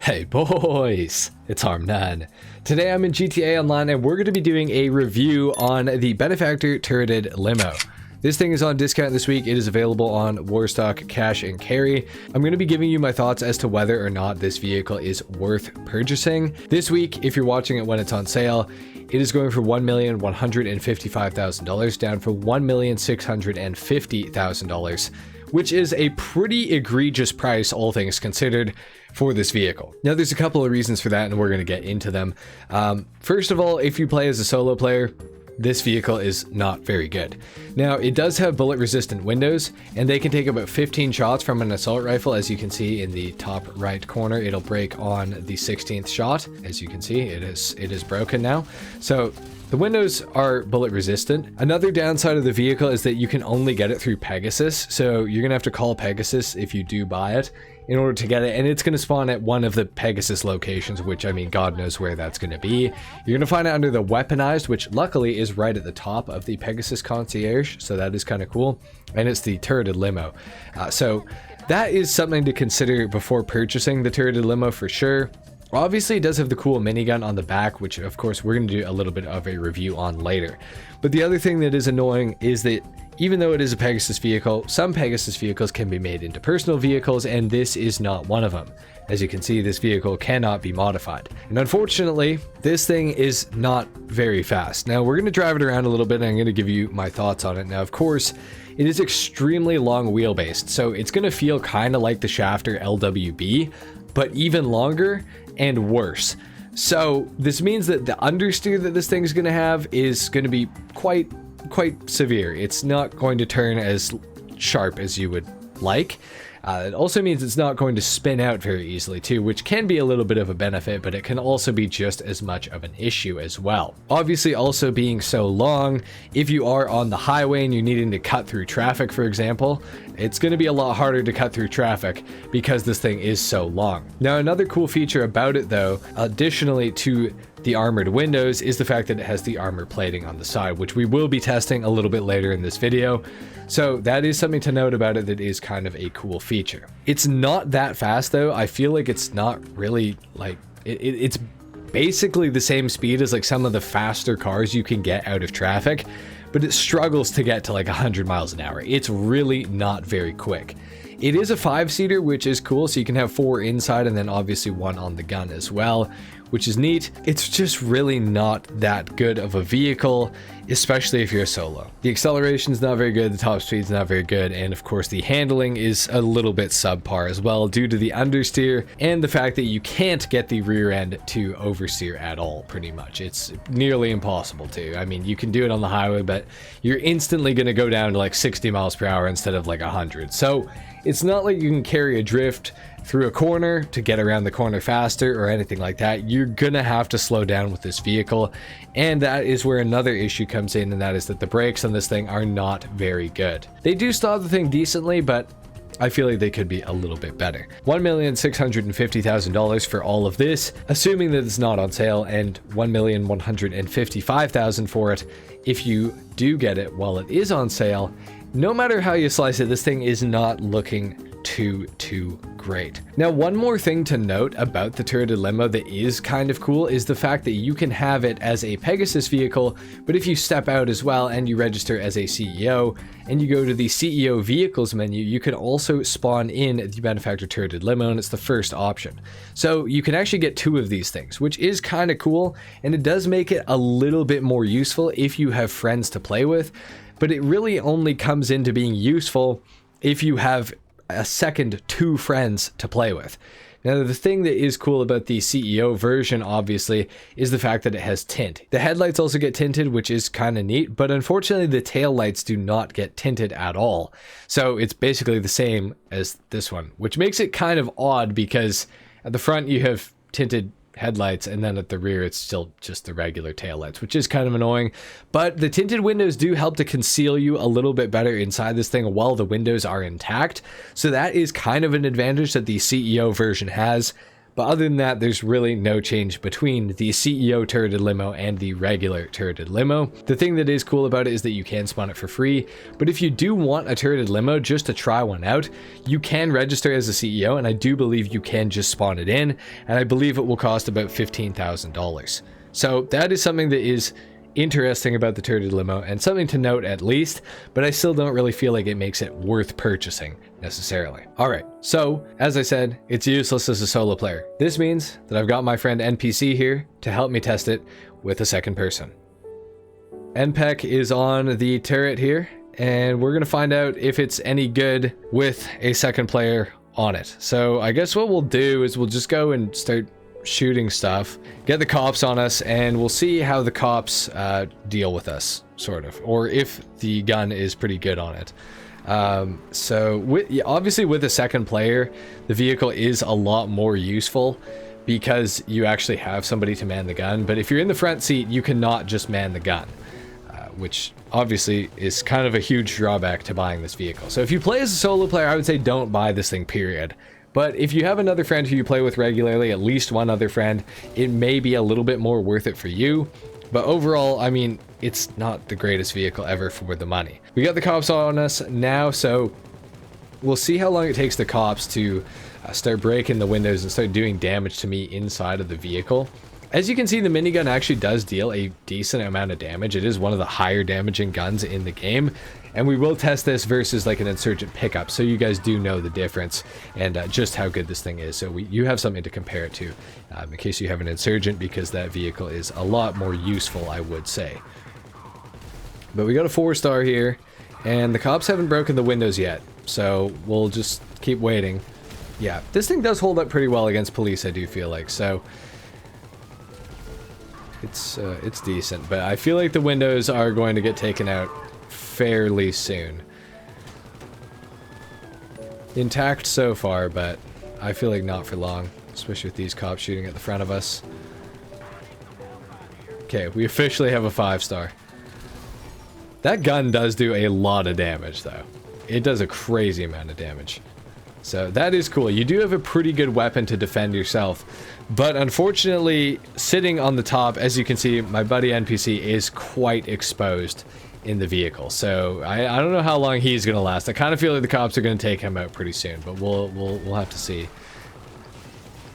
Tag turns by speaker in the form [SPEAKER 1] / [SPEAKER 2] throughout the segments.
[SPEAKER 1] Hey boys, it's HarmNone. Today I'm in GTA Online and we're going to be doing a review on the Benefactor turreted limo. This thing is on discount this week. It is available on Warstock Cash and Carry. I'm going to be giving you my thoughts as to whether or not this vehicle is worth purchasing. This week, if you're watching it when it's on sale, it is going for $1,155,000 down from $1,650,000, which is a pretty egregious price, all things considered, for this vehicle. Now, there's a couple of reasons for that, and we're going to get into them. First of all, if you play as a solo player, this vehicle is not very good. Now, it does have bullet resistant windows, and they can take about 15 shots from an assault rifle. As you can see in the top right corner, it'll break on the 16th shot. As you can see, it is broken now. So the windows are bullet resistant. Another downside of the vehicle is that you can only get it through Pegasus. So you're gonna have to call Pegasus if you do buy it in order to get it, and it's going to spawn at one of the Pegasus locations, which, I mean, God knows where that's going to be. You're going to find it under the weaponized, which luckily is right at the top of the Pegasus concierge, so that is kind of cool, and it's the turreted limo. So that is something to consider before purchasing the turreted limo for sure. Obviously, it does have the cool minigun on the back, which of course we're going to do a little bit of a review on later. But the other thing that is annoying is that even though it is a Pegasus vehicle, some Pegasus vehicles can be made into personal vehicles, and this is not one of them. As you can see, this vehicle cannot be modified. And unfortunately, this thing is not very fast. Now, we're going to drive it around a little bit, and I'm going to give you my thoughts on it. Now, of course, it is extremely long wheelbase, so it's going to feel kind of like the Shafter LWB, but even longer and worse. So this means that the understeer that this thing is going to have is going to be quite severe. It's not going to turn as sharp as you would like. It also means it's not going to spin out very easily too, which can be a little bit of a benefit, but it can also be just as much of an issue as well. Obviously, also being so long, if you are on the highway and you're needing to cut through traffic, for example, it's going to be a lot harder to cut through traffic because this thing is so long. Now, another cool feature about it though, additionally to the armored windows, is the fact that it has the armor plating on the side, which we will be testing a little bit later in this video. So that is something to note about it that is kind of a cool feature. It's not that fast though. I feel like it's not really like, it's basically the same speed as like some of the faster cars you can get out of traffic, but it struggles to get to like 100 miles an hour. It's really not very quick. It is a 5-seater, which is cool, so you can have 4 inside and then obviously 1 on the gun as well, which is neat. It's just really not that good of a vehicle, especially if you're a solo. The acceleration's not very good, the top speed's not very good, and of course the handling is a little bit subpar as well due to the understeer and the fact that you can't get the rear end to oversteer at all, pretty much. It's nearly impossible to. I mean, you can do it on the highway, but you're instantly going to go down to like 60 miles per hour instead of like 100. So it's not like you can carry a drift through a corner to get around the corner faster or anything like that. You're gonna have to slow down with this vehicle, and that is where another issue comes in, and that is that the brakes on this thing are not very good. They do stop the thing decently, but I feel like they could be a little bit better. $1,650,000 for all of this, assuming that it's not on sale, and $1,155,000 for it if you do get it while it is on sale. No matter how you slice it, this thing is not looking too great. Now, one more thing to note about the turreted limo that is kind of cool is the fact that you can have it as a Pegasus vehicle, but if you step out as well and you register as a CEO and you go to the CEO vehicles menu, you can also spawn in the Benefactor turreted limo, and it's the first option. So you can actually get 2 of these things, which is kind of cool, and it does make it a little bit more useful if you have friends to play with, but it really only comes into being useful if you have a second 2 friends to play with. Now, the thing that is cool about the CEO version, obviously, is the fact that it has tint. The headlights also get tinted, which is kind of neat, but unfortunately the tail lights do not get tinted at all. So it's basically the same as this one, which makes it kind of odd because at the front you have tinted headlights, and then at the rear it's still just the regular taillights, which is kind of annoying. But the tinted windows do help to conceal you a little bit better inside this thing while the windows are intact, so that is kind of an advantage that the CEO version has. But other than that, there's really no change between the CEO turreted limo and the regular turreted limo. The thing that is cool about it is that you can spawn it for free, but if you do want a turreted limo just to try one out, you can register as a CEO, and I do believe you can just spawn it in, and I believe it will cost about $15,000. So that is something that is interesting about the turreted limo and something to note at least, but I still don't really feel like it makes it worth purchasing necessarily. All right, so as I said, it's useless as a solo player. This means that I've got my friend NPC here to help me test it with a second person. NPEC is on the turret here, and we're gonna find out if it's any good with a second player on it. So I guess what we'll do is we'll just go and start shooting stuff, get the cops on us, and we'll see how the cops deal with us, sort of, or if the gun is pretty good on it. So obviously with a second player, the vehicle is a lot more useful because you actually have somebody to man the gun, but if you're in the front seat, you cannot just man the gun, which obviously is kind of a huge drawback to buying this vehicle. So if you play as a solo player, I would say don't buy this thing, period. But if you have another friend who you play with regularly, at least one other friend, it may be a little bit more worth it for you. But overall, I mean, it's not the greatest vehicle ever for the money. We got the cops on us now, so we'll see how long it takes the cops to start breaking the windows and start doing damage to me inside of the vehicle. As you can see, the minigun actually does deal a decent amount of damage. It is one of the higher damaging guns in the game. And we will test this versus like an insurgent pickup, so you guys do know the difference and just how good this thing is. So you have something to compare it to in case you have an insurgent, because that vehicle is a lot more useful, I would say. But we got a 4-star here, and the cops haven't broken the windows yet, so we'll just keep waiting. Yeah, this thing does hold up pretty well against police, I do feel like, so it's decent. But I feel like the windows are going to get taken out fairly soon. Intact so far, but I feel like not for long, especially with these cops shooting at the front of us. Okay, we officially have a 5-star. That gun does do a lot of damage though. It does a crazy amount of damage. So that is cool. You do have a pretty good weapon to defend yourself, but unfortunately sitting on the top, as you can see, my buddy NPC is quite exposed in the vehicle, so I don't know how long he's gonna last. I kind of feel like the cops are gonna take him out pretty soon, but we'll have to see.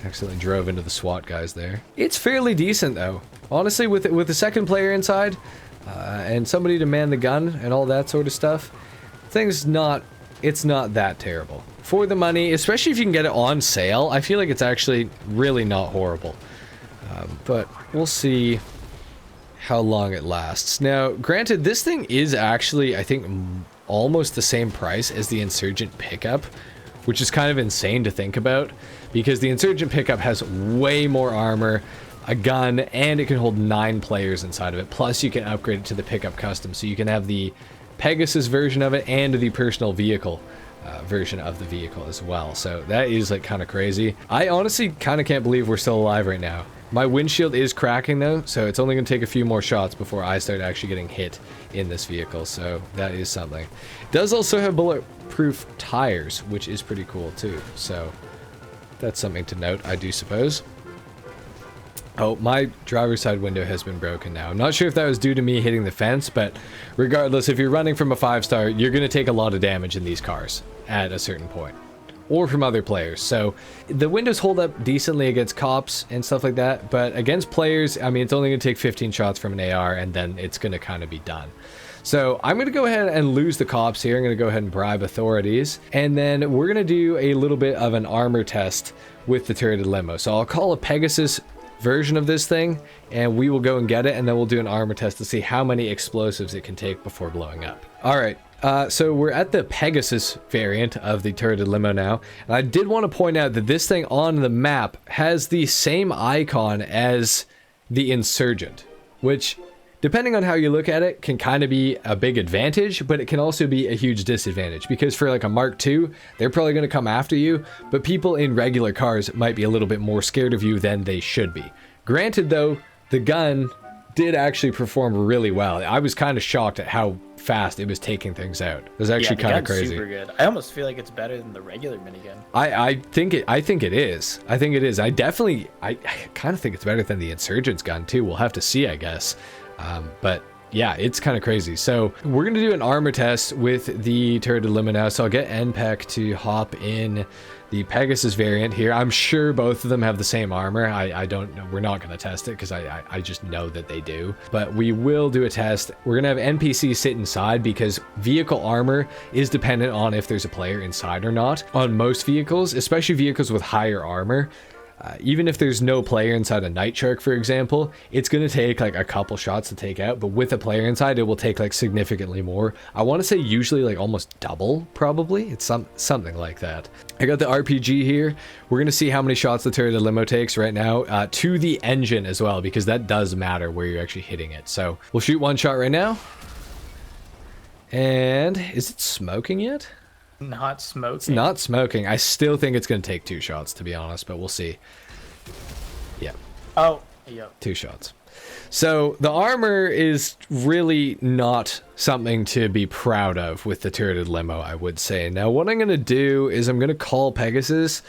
[SPEAKER 1] Accidentally drove into the SWAT guys there. It's fairly decent though, honestly, with the second player inside and somebody to man the gun and all that sort of stuff. It's not that terrible for the money, especially if you can get it on sale. I feel like it's actually really not horrible, but we'll see how long it lasts. Now, granted, this thing is actually, I think, almost the same price as the Insurgent pickup, which is kind of insane to think about, because the Insurgent pickup has way more armor, a gun, and it can hold 9 players inside of it. Plus, you can upgrade it to the pickup custom, so you can have the Pegasus version of it and the personal vehicle version of the vehicle as well. So that is like kind of crazy. I honestly kind of can't believe we're still alive right now. My windshield is cracking though, so it's only going to take a few more shots before I start actually getting hit in this vehicle, so that is something. It does also have bulletproof tires, which is pretty cool too, so that's something to note, I do suppose. Oh, my driver's side window has been broken now. I'm not sure if that was due to me hitting the fence, but regardless, if you're running from a 5-star, you're going to take a lot of damage in these cars at a certain point, or from other players. So the windows hold up decently against cops and stuff like that, but against players, I mean, it's only going to take 15 shots from an AR, and then it's going to kind of be done. So I'm going to go ahead and lose the cops here. I'm going to go ahead and bribe authorities, and then we're going to do a little bit of an armor test with the turreted limo. So I'll call a Pegasus version of this thing, and we will go and get it, and then we'll do an armor test to see how many explosives it can take before blowing up. All right, so we're at the Pegasus variant of the turreted limo now, and I did want to point out that this thing on the map has the same icon as the Insurgent, which, depending on how you look at it, can kind of be a big advantage, but it can also be a huge disadvantage, because for like a Mark II, they're probably going to come after you, but people in regular cars might be a little bit more scared of you than they should be. Granted though, the gun did actually perform really well. I was kind of shocked at how fast it was taking things out. It was actually kind of crazy.
[SPEAKER 2] Super good. I almost feel like it's better than the regular minigun.
[SPEAKER 1] I think it is. I think it is. I kind of think it's better than the Insurgent's gun too. We'll have to see, I guess. But yeah, it's kind of crazy. So we're going to do an armor test with the turreted limo now. So I'll get NPEC to hop in the Pegasus variant here. I'm sure both of them have the same armor. I don't know. We're not going to test it because I just know that they do. But we will do a test. We're going to have NPC sit inside because vehicle armor is dependent on if there's a player inside or not. On most vehicles, especially vehicles with higher armor, even if there's no player inside a Night Shark, for example, it's going to take like a couple shots to take out, but with a player inside, it will take like significantly more. I want to say usually like almost double, probably. It's something like that. I got the RPG here. We're going to see how many shots the turreted limo takes right now to the engine as well, because that does matter where you're actually hitting it. So we'll shoot one shot right now. And is it smoking yet?
[SPEAKER 2] Not smoking.
[SPEAKER 1] It's not smoking. I still think it's going to take 2 shots, to be honest, but we'll see. Yeah.
[SPEAKER 2] Oh, yeah.
[SPEAKER 1] 2 shots. So the armor is really not something to be proud of with the turreted limo, I would say. Now, what I'm going to do is I'm going to call Pegasus,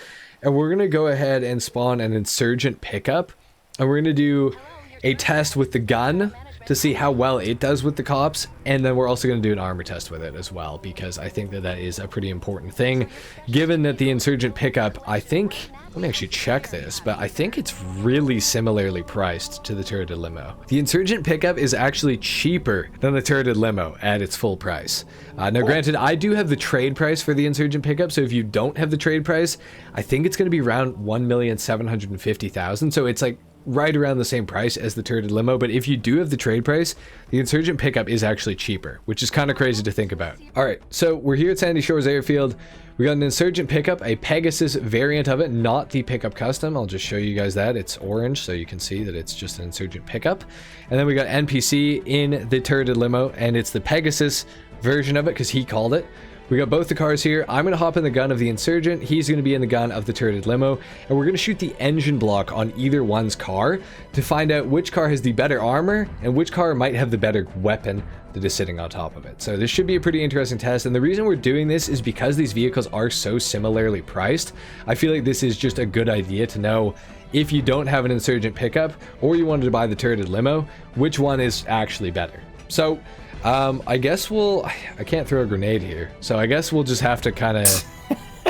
[SPEAKER 1] and we're going to go ahead and spawn an Insurgent pickup, and we're going to do a test with the gun to see how well it does with the cops, and then we're also going to do an armor test with it as well, because I think that is a pretty important thing, given that the Insurgent pickup, I think, let me actually check this, but I think it's really similarly priced to the turreted limo. The Insurgent pickup is actually cheaper than the turreted limo at its full price. Now granted, I do have the trade price for the Insurgent pickup, so if you don't have the trade price, I think it's going to be around 1,750,000, so it's like right around the same price as the turreted limo. But if you do have the trade price, the Insurgent pickup is actually cheaper, which is kind of crazy to think about. All right, so we're here at Sandy Shores Airfield. We got an Insurgent pickup, a Pegasus variant of it, not the pickup custom. I'll just show you guys that. It's orange, so you can see that it's just an Insurgent pickup. And then we got NPC in the turreted limo, and it's the Pegasus version of it because he called it. We got both the cars here. I'm going to hop in the gun of the Insurgent. He's going to be in the gun of the turreted limo. And we're going to shoot the engine block on either one's car to find out which car has the better armor and which car might have the better weapon that is sitting on top of it. So this should be a pretty interesting test. And the reason we're doing this is because these vehicles are so similarly priced. I feel like this is just a good idea to know if you don't have an Insurgent pickup or you wanted to buy the turreted limo, which one is actually better. So I guess I can't throw a grenade here, so I guess we'll just have to kind of,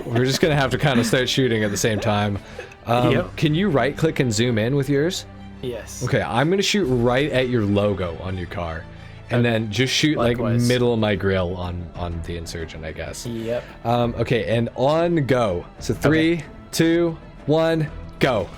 [SPEAKER 1] we're just going to have to kind of start shooting at the same time.
[SPEAKER 2] Yep.
[SPEAKER 1] Can you right click and zoom in with yours?
[SPEAKER 2] Yes.
[SPEAKER 1] Okay, I'm going to shoot right at your logo on your car, and then just shoot
[SPEAKER 2] Likewise.
[SPEAKER 1] like middle of my grill on the Insurgent, I guess.
[SPEAKER 2] Yep.
[SPEAKER 1] Okay, and on go. So 3, 2, 1, go.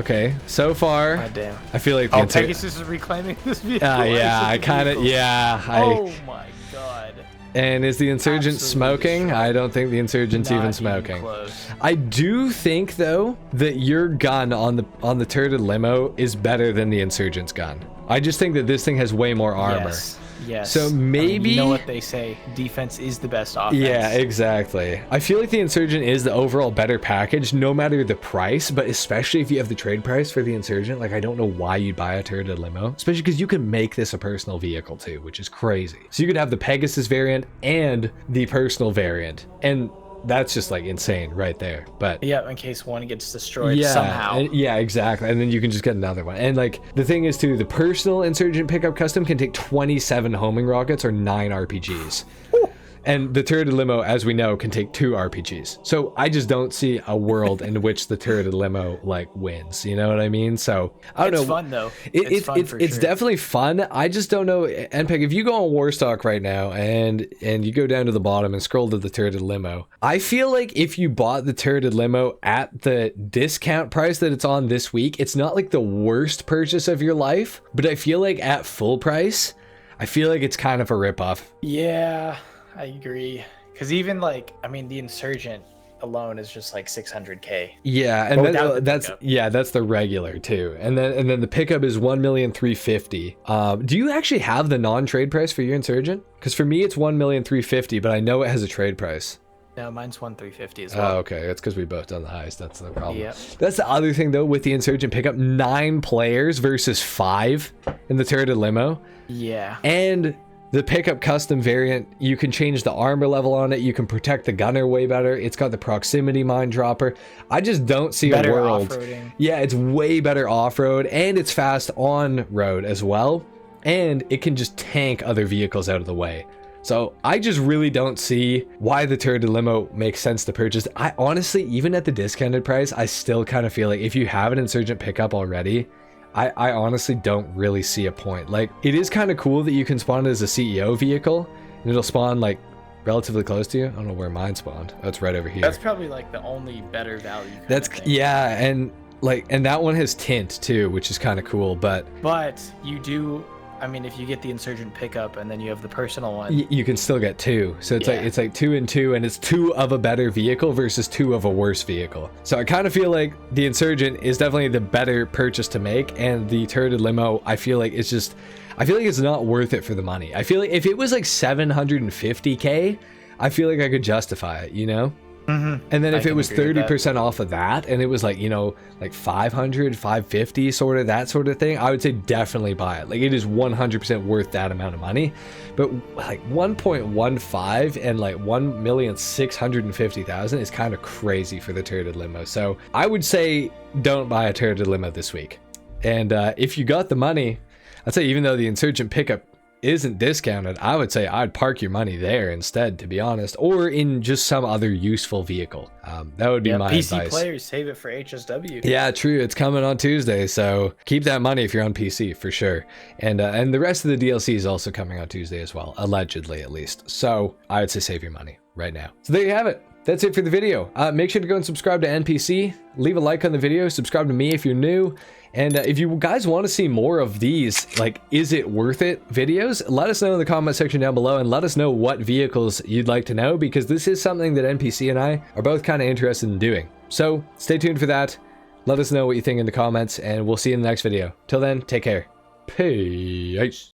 [SPEAKER 1] Okay, so far,
[SPEAKER 2] God damn.
[SPEAKER 1] I feel like the
[SPEAKER 2] Pegasus is reclaiming this vehicle.
[SPEAKER 1] yeah, I kind of, yeah.
[SPEAKER 2] Oh my god.
[SPEAKER 1] And is the Insurgent
[SPEAKER 2] Absolutely
[SPEAKER 1] smoking?
[SPEAKER 2] destroyed.
[SPEAKER 1] I don't think the Insurgent's
[SPEAKER 2] Not
[SPEAKER 1] even smoking.
[SPEAKER 2] close.
[SPEAKER 1] I do think though that your gun on the turreted limo is better than the Insurgent's gun. I just think that this thing has way more armor.
[SPEAKER 2] Yes. Yes.
[SPEAKER 1] So maybe,
[SPEAKER 2] you know what they say, defense is the best offense.
[SPEAKER 1] Yeah, exactly. I feel like the Insurgent is the overall better package, no matter the price, but especially if you have the trade price for the Insurgent. Like, I don't know why you'd buy a turreted limo, especially because you can make this a personal vehicle too, which is crazy. So you could have the Pegasus variant and the personal variant, and that's just like insane right there. But
[SPEAKER 2] yeah, in case one gets destroyed somehow.
[SPEAKER 1] Yeah, exactly. And then you can just get another one. And like the thing is too, the personal Insurgent pickup custom can take 27 homing rockets or 9 RPGs. And the turreted limo, as we know, can take 2 RPGs. So I just don't see a world in which the turreted limo like wins. You know what I mean? So I don't know.
[SPEAKER 2] It's fun though.
[SPEAKER 1] It's
[SPEAKER 2] fun for
[SPEAKER 1] it's
[SPEAKER 2] sure.
[SPEAKER 1] definitely fun. I just don't know. NPEC, if you go on Warstock right now and you go down to the bottom and scroll to the turreted limo, I feel like if you bought the turreted limo at the discount price that it's on this week, it's not like the worst purchase of your life. But I feel like at full price, I feel like it's kind of a ripoff.
[SPEAKER 2] Yeah. I agree. Because even like, I mean, the Insurgent alone is just like 600K.
[SPEAKER 1] Yeah, and
[SPEAKER 2] that's
[SPEAKER 1] that's the regular too. And then the pickup is 1,350,000. Do you actually have the non-trade price for your Insurgent? Because for me it's 1,350,000, but I know it has a trade price.
[SPEAKER 2] No, mine's 1,350 as
[SPEAKER 1] Oh,
[SPEAKER 2] well.
[SPEAKER 1] okay. That's because we both done the highest. That's the problem.
[SPEAKER 2] Yep.
[SPEAKER 1] That's the other thing, though, with the Insurgent pickup. 9 players versus 5 in the turreted limo.
[SPEAKER 2] Yeah.
[SPEAKER 1] And the pickup custom variant, you can change the armor level on it. You can protect the gunner way better. It's got the proximity mine dropper. I just don't see
[SPEAKER 2] Better
[SPEAKER 1] a world.
[SPEAKER 2] off-roading.
[SPEAKER 1] Yeah, it's way better off-road, and it's fast on-road as well. And it can just tank other vehicles out of the way. So I just really don't see why the turreted limo makes sense to purchase. I honestly, even at the discounted price, I still kind of feel like if you have an Insurgent pickup already, I honestly don't really see a point. Like, it is kind of cool that you can spawn it as a CEO vehicle, and it'll spawn like relatively close to you. I don't know where mine spawned. Oh, it's right over here.
[SPEAKER 2] That's probably like the only better value.
[SPEAKER 1] That's, yeah, and like, and that one has tint too, which is kind of cool. But
[SPEAKER 2] you do, I mean, if you get the Insurgent pickup and then you have the personal one,
[SPEAKER 1] you can still get 2. So it's like 2 and 2, and it's 2 of a better vehicle versus 2 of a worse vehicle. So I kind of feel like the Insurgent is definitely the better purchase to make, and the turreted limo, I feel like it's not worth it for the money. I feel like if it was like 750k, I feel like I could justify it, you know? And then if it was 30% off of that, and it was like, you know, like 500, 550, sort of that sort of thing, I would say definitely buy it. Like, it is 100% worth that amount of money. But like 1.15 and like 1,650,000 is kind of crazy for the turreted limo. So I would say don't buy a turreted limo this week. And if you got the money, I'd say even though the Insurgent pickup isn't discounted, I would say I'd park your money there instead, to be honest, or in just some other useful vehicle. That would be my
[SPEAKER 2] PC
[SPEAKER 1] advice.
[SPEAKER 2] players, save it for HSW.
[SPEAKER 1] Yeah, true. It's coming on Tuesday, so keep that money if you're on PC for sure. And the rest of the DLC is also coming on Tuesday as well, allegedly at least. So I would say save your money right now. So there you have it. That's it for the video. Make sure to go and subscribe to NPC, leave a like on the video, subscribe to me if you're new, and if you guys want to see more of these, like, is it worth it videos, let us know in the comment section down below, and let us know what vehicles you'd like to know, because this is something that NPC and I are both kind of interested in doing. So stay tuned for that. Let us know what you think in the comments, and we'll see you in the next video. Till then, take care. Peace.